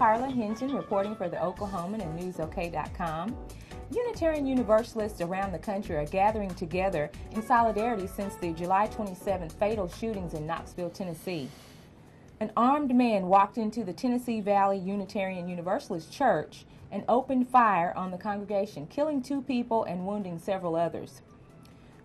Carla Hinton reporting for the Oklahoman and NewsOK.com. Unitarian Universalists around the country are gathering together in solidarity since the July 27th fatal shootings in Knoxville, Tennessee. An armed man walked into the Tennessee Valley Unitarian Universalist Church and opened fire on the congregation, killing 2 people and wounding several others.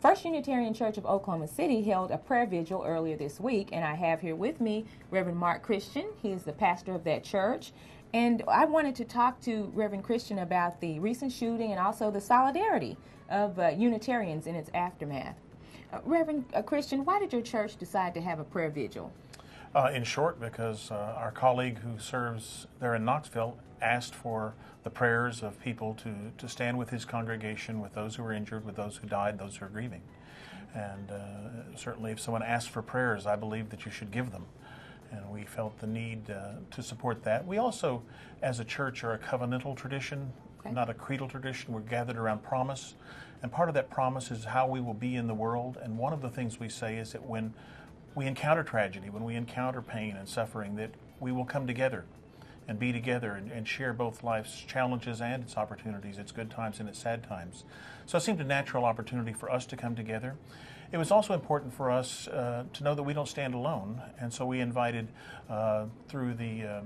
First Unitarian Church of Oklahoma City held a prayer vigil earlier this week, and I have here with me Rev Mark Christian. He is the pastor of that church. And I wanted to talk to Reverend Christian about the recent shooting and also the solidarity of Unitarians in its aftermath. Reverend Christian, why did your church decide to have a prayer vigil? In short, because our colleague who serves there in Knoxville asked for the prayers of people to stand with his congregation, with those who were injured, with those who died, those who are grieving. And certainly if someone asks for prayers, I believe that you should give them. And we felt the need to support that. We also, as a church, are a covenantal tradition, not a creedal tradition. We're gathered around promise. And part of that promise is how we will be in the world. And one of the things we say is that when we encounter tragedy, when we encounter pain and suffering, that we will come together and be together and share both life's challenges and its opportunities, its good times and its sad times. So it seemed a natural opportunity for us to come together. It was also important for us to know that we don't stand alone, and so we invited through the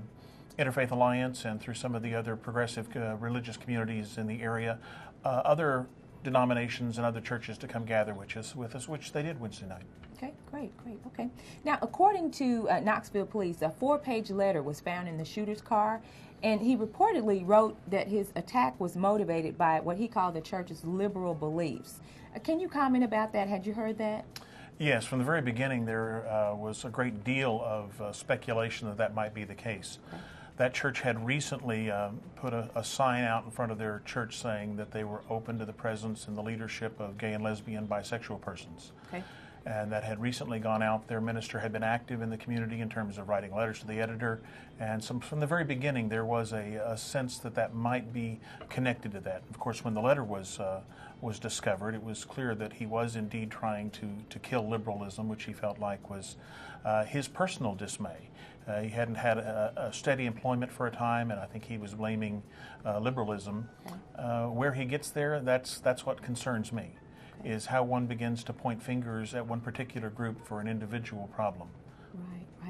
Interfaith Alliance and through some of the other progressive religious communities in the area, other denominations and other churches to come gather with us, which they did Wednesday night. Okay, great, okay. Now, according to Knoxville police, a 4-page letter was found in the shooter's car, and he reportedly wrote that his attack was motivated by what he called the church's liberal beliefs. Can you comment about that? Had you heard that? Yes, from the very beginning there was a great deal of speculation that might be the case. Okay. That church had recently put a sign out in front of their church saying that they were open to the presence and the leadership of gay and lesbian bisexual persons. Okay. And that had recently gone out. Their minister had been active in the community in terms of writing letters to the editor, and from the very beginning there was a sense that might be connected to that. Of course, when the letter was discovered, it was clear that he was indeed trying to kill liberalism, which he felt like was his personal dismay. He hadn't had a steady employment for a time, and I think he was blaming liberalism. Where he gets there, that's what concerns me. Is how one begins to point fingers at one particular group for an individual problem.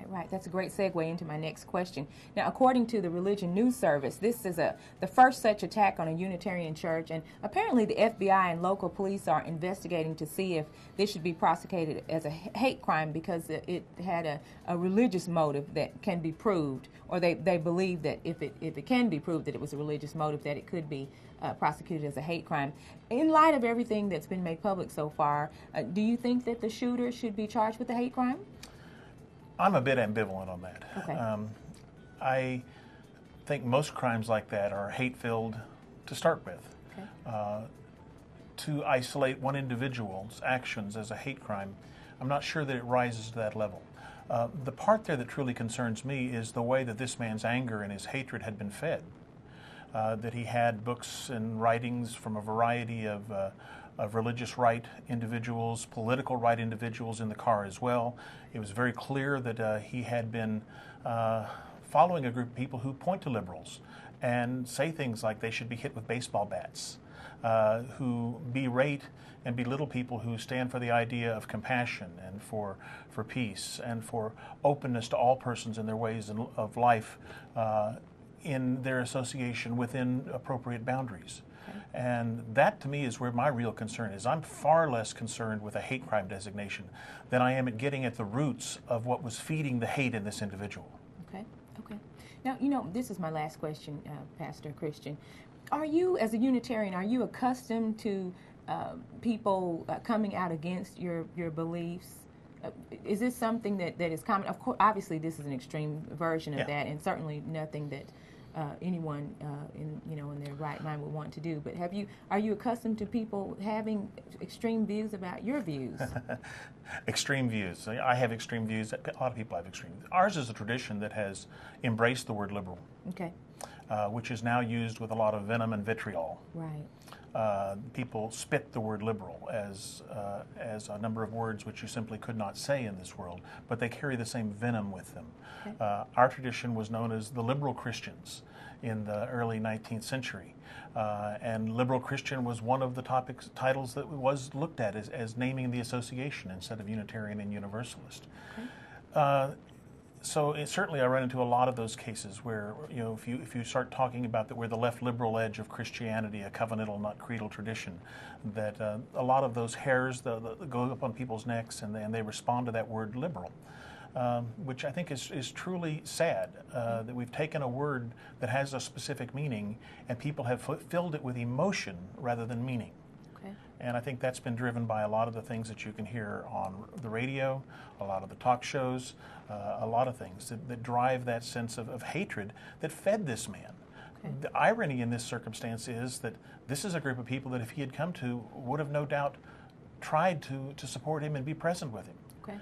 Right. That's a great segue into my next question. Now, according to the Religion News Service, this is the first such attack on a Unitarian church, and apparently the FBI and local police are investigating to see if this should be prosecuted as a hate crime because it had a religious motive that can be proved, or they believe that if it can be proved that it was a religious motive, that it could be prosecuted as a hate crime. In light of everything that's been made public so far, do you think that the shooter should be charged with a hate crime? I'm a bit ambivalent on that. Okay. I think most crimes like that are hate-filled to start with. Okay. To isolate one individual's actions as a hate crime, I'm not sure that it rises to that level. The part there that truly concerns me is the way that this man's anger and his hatred had been fed. That he had books and writings from a variety of religious right individuals, political right individuals in the car as well. It was very clear that he had been following a group of people who point to liberals and say things like they should be hit with baseball bats, who berate and belittle people who stand for the idea of compassion and for peace and for openness to all persons in their ways of life in their association within appropriate boundaries. And that, to me, is where my real concern is. I'm far less concerned with a hate crime designation than I am at getting at the roots of what was feeding the hate in this individual. Okay. Now, this is my last question, Pastor Christian. Are you, as a Unitarian, are you accustomed to people coming out against your beliefs? Is this something that is common? Of course, obviously, this is an extreme version of that, and certainly nothing that anyone in their right mind would want to do. But are you accustomed to people having extreme views about your views? Extreme views. I have extreme views. A lot of people have extreme views. Ours is a tradition that has embraced the word liberal. Okay. which is now used with a lot of venom and vitriol. Right. People spit the word liberal as a number of words which you simply could not say in this world, but they carry the same venom with them. Okay. Our tradition was known as the liberal Christians in the early 19th century, and liberal Christian was one of the titles that was looked at as naming the association instead of Unitarian and Universalist. Okay. So certainly I run into a lot of those cases where, if you start talking about that we're the left liberal edge of Christianity, a covenantal, not creedal tradition, that a lot of those hairs go up on people's necks and they respond to that word liberal, which I think is truly sad, that we've taken a word that has a specific meaning and people have filled it with emotion rather than meaning. And I think that's been driven by a lot of the things that you can hear on the radio, a lot of the talk shows, a lot of things that drive that sense of hatred that fed this man. Okay. The irony in this circumstance is that this is a group of people that if he had come to would have no doubt tried to support him and be present with him. Okay.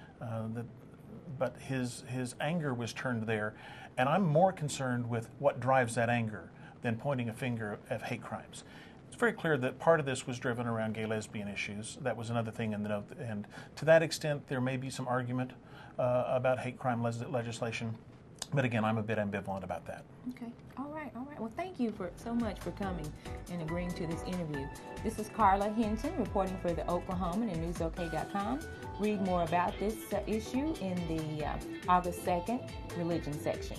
But his anger was turned there, and I'm more concerned with what drives that anger than pointing a finger at hate crimes. It's very clear that part of this was driven around gay-lesbian issues. That was another thing in the note. And to that extent, there may be some argument about hate crime legislation. But again, I'm a bit ambivalent about that. Okay. All right. Well, thank you so much for coming and agreeing to this interview. This is Carla Hinton reporting for the Oklahoman and NewsOK.com. Read more about this issue in the August 2nd religion section.